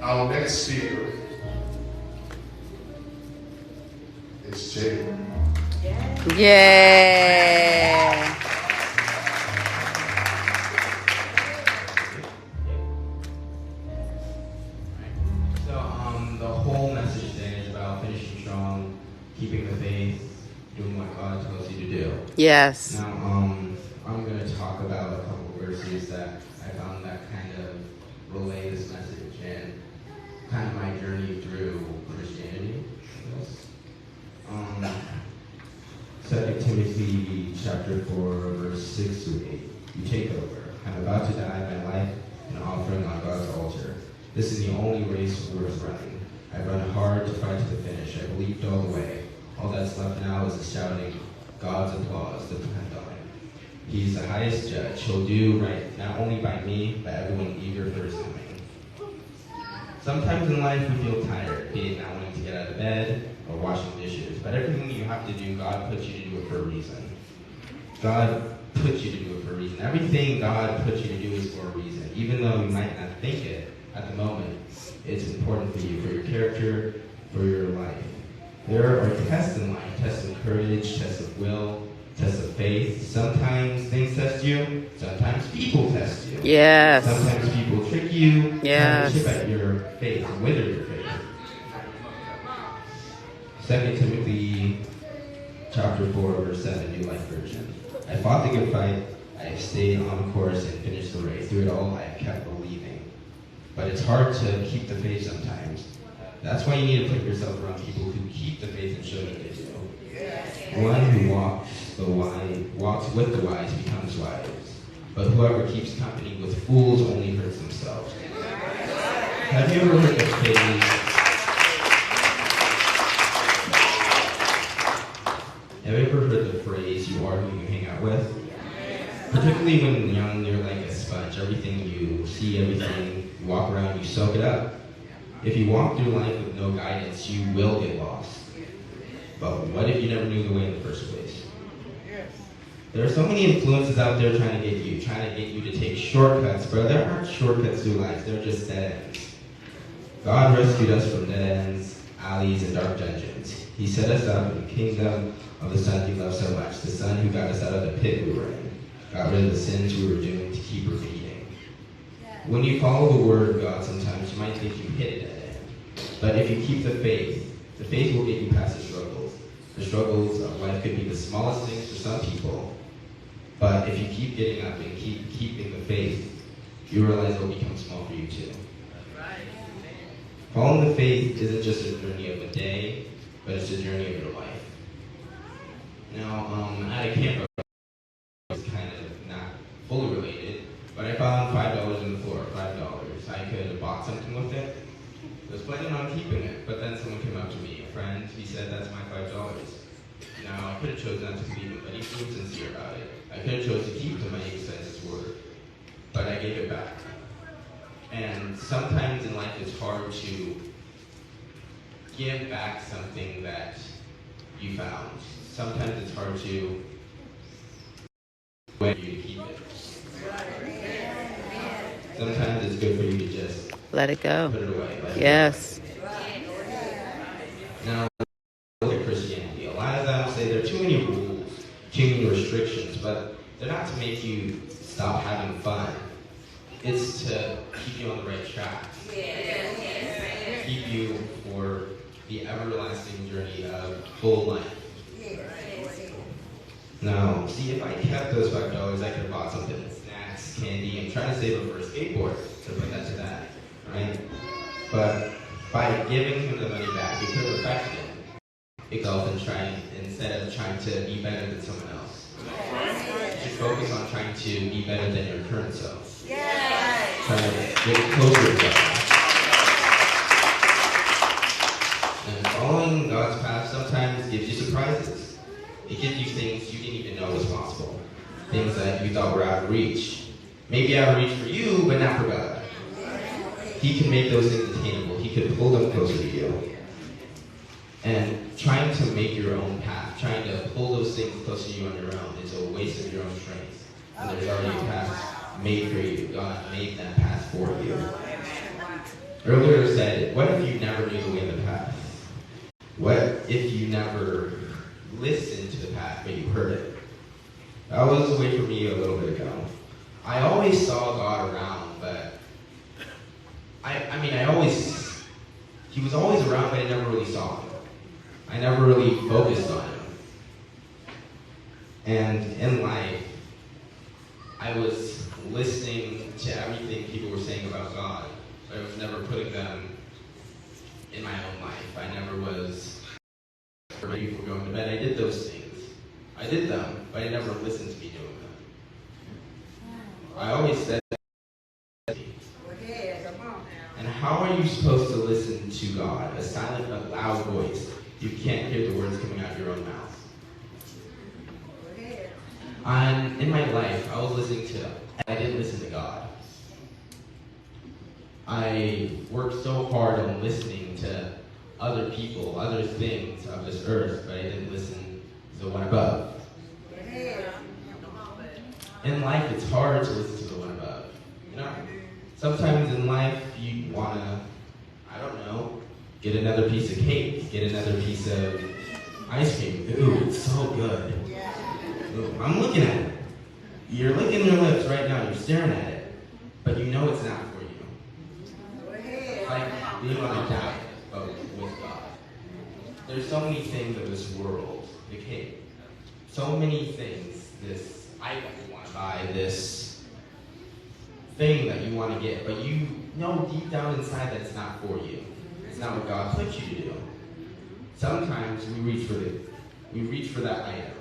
Our next speaker is Jalen. Yeah. So the whole message today is about finishing strong, keeping the faith, doing what God tells you to do. Yes. Now I'm going to talk about a couple verses that I found that kind of relay this message and kind of my journey through Christianity. I guess. 2 Timothy chapter 4 verse 6 through 8. You take over. I'm about to die my life an offering on God's altar. This is the only race worth running. I've run hard to fight to the finish. I believed all the way. All that's left now is the shouting, God's applause, depend on him. He's the highest judge. He'll do right, not only by me, but everyone eager for his coming. Sometimes in life we feel tired, be it not wanting to get out of bed or washing dishes. But everything you have to do, God puts you to do it for a reason. God puts you to do it for a reason. Everything God puts you to do is for a reason. Even though you might not think it at the moment, it's important for you, for your character, for your life. There are tests in life, tests of courage, tests of will, tests of faith. Sometimes things test you, sometimes people test you. Yes. Sometimes people trick you, Yes. chip at your faith, wither your faith. 2 Timothy chapter 4, verse 7, New Life Version. I fought the good fight, I have stayed on course and finished the race. Through it all, I have kept believing. But it's hard to keep the faith sometimes. That's why you need to put yourself around people who keep the faith and show that they do. One who walks with the wise becomes wise. But whoever keeps company with fools only hurts themselves. Have you ever heard the phrase? Have you ever heard the phrase, you are who you hang out with? Particularly when young, you're like a sponge. Everything you see, everything you walk around, you soak it up. If you walk through life with no guidance, you will get lost. But what if you never knew the way in the first place? There are so many influences out there trying to get you to take shortcuts, but there aren't shortcuts through life, they're just dead ends. God rescued us from dead ends, alleys, and dark dungeons. He set us up in the kingdom of the Son he loved so much, the Son who got us out of the pit we were in, got rid of the sins we were doing to keep repeating. When you follow the word of God, sometimes you might think you hit it at it. But if you keep the faith will get you past the struggles. The struggles of life could be the smallest things for some people, but if you keep getting up and keep keeping the faith, you realize it'll become small for you too. Following the faith isn't just a journey of a day, but it's a journey of your life. Now, at a camp, it's kind of not fully related, but I found $5 on the floor, $5. I could have bought something with it. I was planning on keeping it, but then someone came up to me, a friend, he said, that's my $5. Now, I could have chosen not to leave it, but he seemed sincere about it. I could have chosen to keep the money besides his word, but I gave it back. And sometimes in life it's hard to give back something that you found. Sometimes it's hard to wait for you to keep it. Sometimes it's good for you to just Let it go. put it away. Yes. Now, look at Christianity. A lot of them say there are too many rules, too many restrictions, but they're not to make you stop having fun. It's to keep you on the right track. Keep you for the everlasting journey of full life. Now, see, if I kept those $5, I could have bought something, snacks, candy, and try to save it for a skateboard to put that to that, right? But by giving him the money back, he could have affected itself instead of trying to be better than someone else. You should focus on trying to be better than your current self. Trying to get closer to God. And following God's path sometimes gives you surprises. It gives you things you didn't even know was possible. Things that you thought were out of reach. Maybe out of reach for you, but not for God. He can make those things attainable. He could pull them closer to you. And trying to make your own path, trying to pull those things closer to you on your own is a waste of your own strength. And there's already a path made for you. God made that path for you. earlier said, what if you never knew the way of the path? What if you never listened to the path, but you heard it? That was the way for me a little bit ago. I always saw God around, but he was always around, but I never really saw him. I never really focused on him. And in life, I was listening to everything people were saying about God, but I was never putting them in my own life. I never was, ready for going to bed. I did those things. I did them, but I never listened to me doing them. I always said, and how are you supposed to listen to God? A silent, a loud voice. You can't hear the words coming out of your own mouth. In my life, I didn't listen to God. I worked so hard on listening to other people, other things of this earth, but I didn't listen to the one above. In life, it's hard to listen to the one above. You know, sometimes in life, you want to, I don't know, get another piece of cake, get another piece of ice cream. Ooh, it's so good. Ooh, I'm looking at it. You're licking your lips right now, you're staring at it, but you know it's not for you. It's like being on a diet, but with God. There's so many things in this world, the cake. So many things, this item you want to buy, this thing that you want to get, but you know deep down inside that it's not for you. It's not what God put you to do. Sometimes we reach for that item,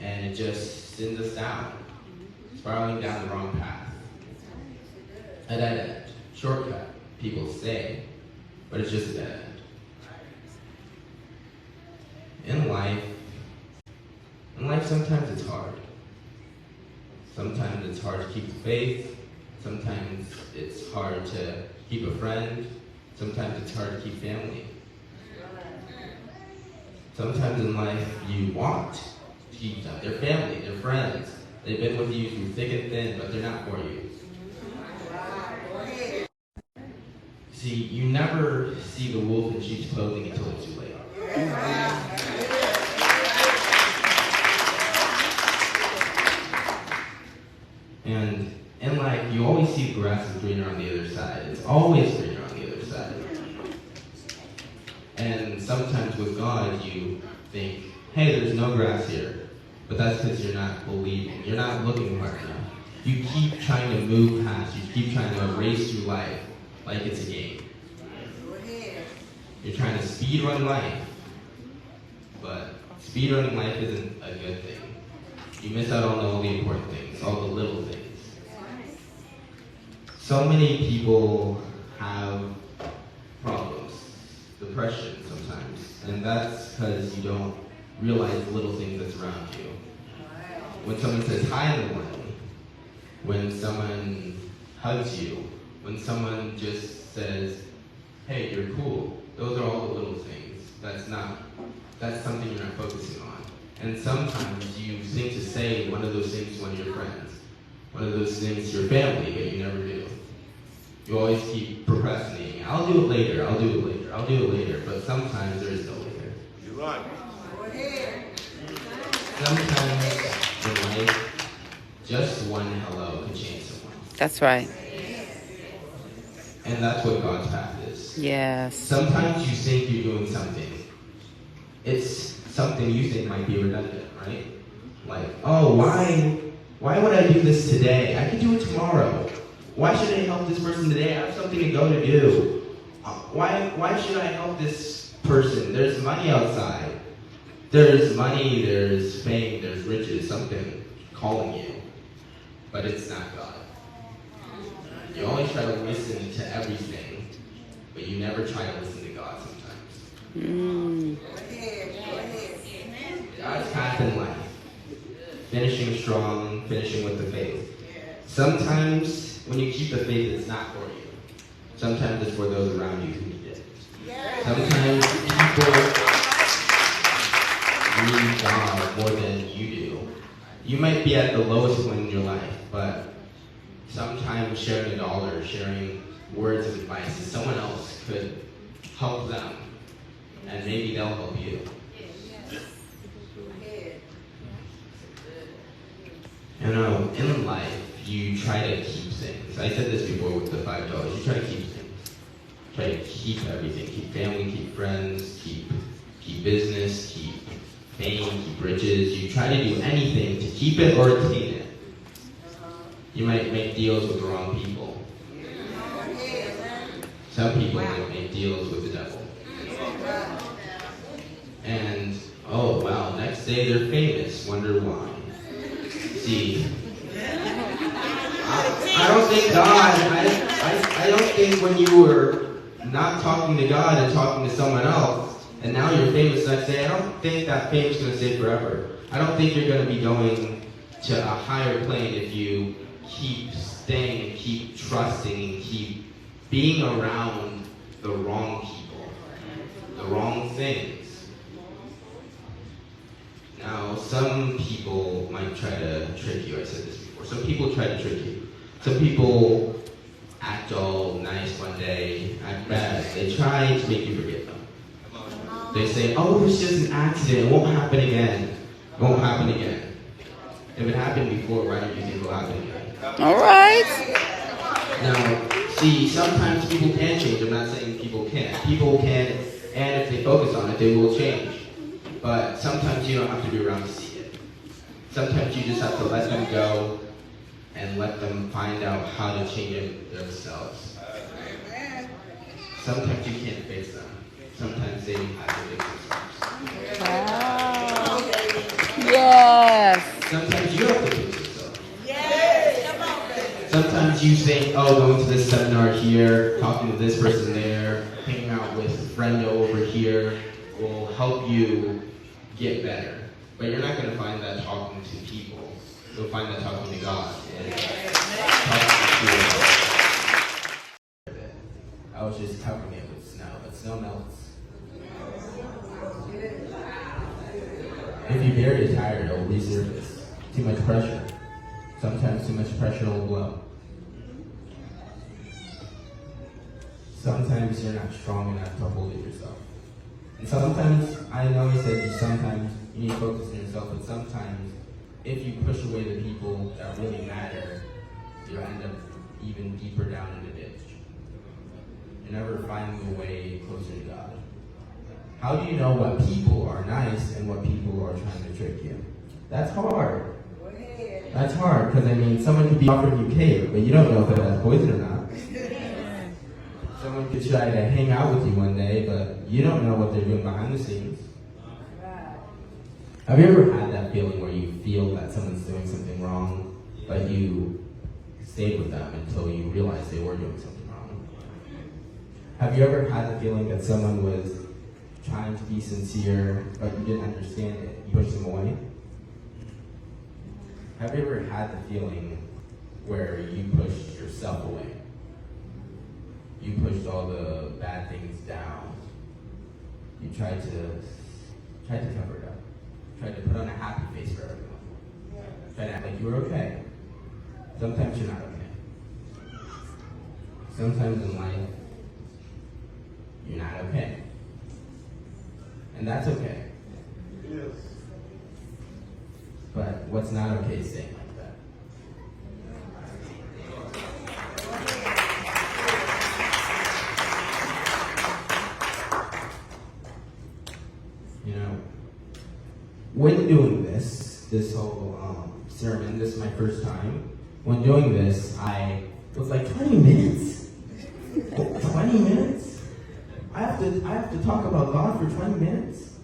and it just sends us down, spiraling down the wrong path. A dead end, shortcut, people say, but it's just a dead end. In life, sometimes it's hard. Sometimes it's hard to keep the faith. Sometimes it's hard to keep a friend. Sometimes it's hard to keep family. Sometimes in life, you want to keep them. They're family, they're friends. They've been with you through thick and thin, but they're not for you. See, you never see the wolf in sheep's clothing until it's too late. And in life, you always see the grass is greener on the other side. It's always greener on the other side. And sometimes with God, you think, hey, there's no grass here. But that's because you're not believing. You're not looking hard enough. You keep trying to move past. You keep trying to erase through life like it's a game. You're trying to speed run life. But speed running life isn't a good thing. You miss out on all the important things, all the little things. So many people have problems, depression sometimes, and that's because you don't realize the little things that's around you. When someone says hi in the morning, when someone hugs you, when someone just says, hey, you're cool, those are all the little things. That's something you're not focusing on. And sometimes you think to say one of those things to one of your friends, one of those things to your family, but you never do. You always keep procrastinating. I'll do it later, I'll do it later, I'll do it later, but sometimes there is no later. You're right. Sometimes in life, just one hello can change someone. That's right. And that's what God's path is. Yes. Sometimes you think you're doing something. It's something you think might be redundant, right? Like, oh, why would I do this today? I could do it tomorrow. Why should I help this person today? I have something to go to do. Why should I help this person? There's money outside. There's money, there's fame, there's riches, something calling you. But it's not God. You always try to listen to everything, but you never try to listen to God sometimes. God's path in life. Finishing strong, finishing with the faith. Sometimes when you keep the faith, it's not for you. Sometimes it's for those around you who need it. Sometimes people need God more than you do. You might be at the lowest point in your life, but Sometimes sharing a dollar, sharing words of advice, and someone else could help them, and maybe they'll help you. You know, in life, you try to keep things. I said this before with the $5. You try to keep things. Try to keep everything. Keep family, keep friends, keep business, keep fame, keep riches. You try to do anything to keep it or attain it. You might make deals with the wrong people. Some people might make deals with the devil. And, oh wow, next day they're famous. Wonder why. See, I don't think God, I don't think when you were not talking to God and talking to someone else, and now you're famous next day, I don't think that fame's going to stay forever. I don't think you're going to be going to a higher plane if you keep staying and keep trusting and keep being around the wrong people, the wrong things. Now, some people might try to trick you. I said this before. Some people try to trick you. Some people act all nice one day, act bad. They try to make you forget them. They say, oh, it's just an accident. It won't happen again. It won't happen again. If it happened before, why don't you think it will happen again? All right. Now, see, sometimes people can change. I'm not saying people can't. People can, and if they focus on it, they will change. But sometimes you don't have to be around to see it. Sometimes you just have to let them go and let them find out how to change it themselves. Sometimes you can't fix them. Sometimes they have to fix themselves. Wow. Yes. Sometimes you have to fix yourself. Sometimes you think, oh, going to this seminar here, talking to this person there, hanging out with friend over here will help you get better. But you're not going to find that talking to people. You'll find that talking to God. And talking to people. I was just covering it with snow, but snow melts. If you bury a tire, it will resurface. Too much pressure. Sometimes too much pressure will blow. Sometimes you're not strong enough to hold it yourself. And sometimes, I know he said sometimes you need to focus on yourself, but sometimes if you push away the people that really matter, you'll end up even deeper down in the ditch. You're never finding a way closer to God. How do you know what people are nice and what people are trying to trick you? That's hard. That's hard, because I mean, someone could be offering you cake, but you don't know if it has poison or not. Someone could try to hang out with you one day, but you don't know what they're doing behind the scenes. Have you ever had that feeling where you feel that someone's doing something wrong, but you stayed with them until you realized they were doing something wrong? Have you ever had the feeling that someone was trying to be sincere, but you didn't understand it? You pushed them away? Have you ever had the feeling where you pushed yourself away? You pushed all the bad things down. You tried to cover it up. Tried to put on a happy face for everyone. Tried to act like you were okay. Sometimes you're not okay. Sometimes in life, you're not okay. And that's okay. Yes. But what's not okay is staying like that. You know, when doing this whole sermon, this is my first time. When doing this, it was like 20 minutes. 20 minutes? I have to talk about God for 20 minutes?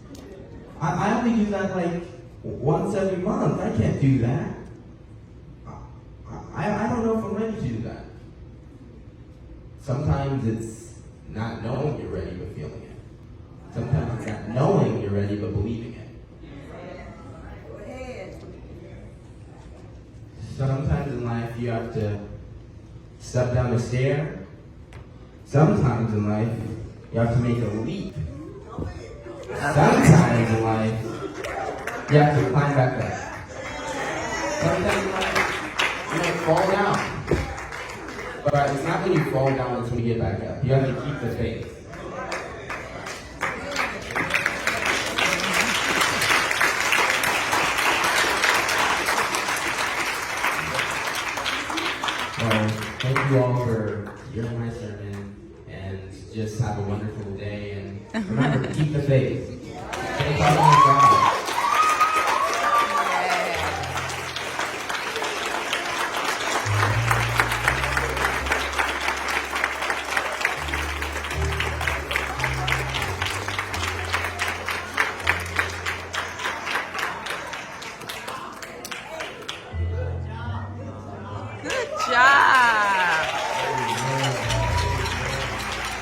I only do that like once every month. I can't do that. I don't know if I'm ready to do that. Sometimes it's not knowing you're ready but feeling it. Sometimes it's not knowing you're ready but believing it. Sometimes in life you have to step down a stair. Sometimes in life you have to make a leap. Sometimes in life you have to climb back up. Sometimes in life you might fall down. But it's not when you fall down, it's when you get back up. You have to keep the faith. Well, thank you all for hearing my sermon, and just have a wonderful day, and remember, keep the faith. Stay positive,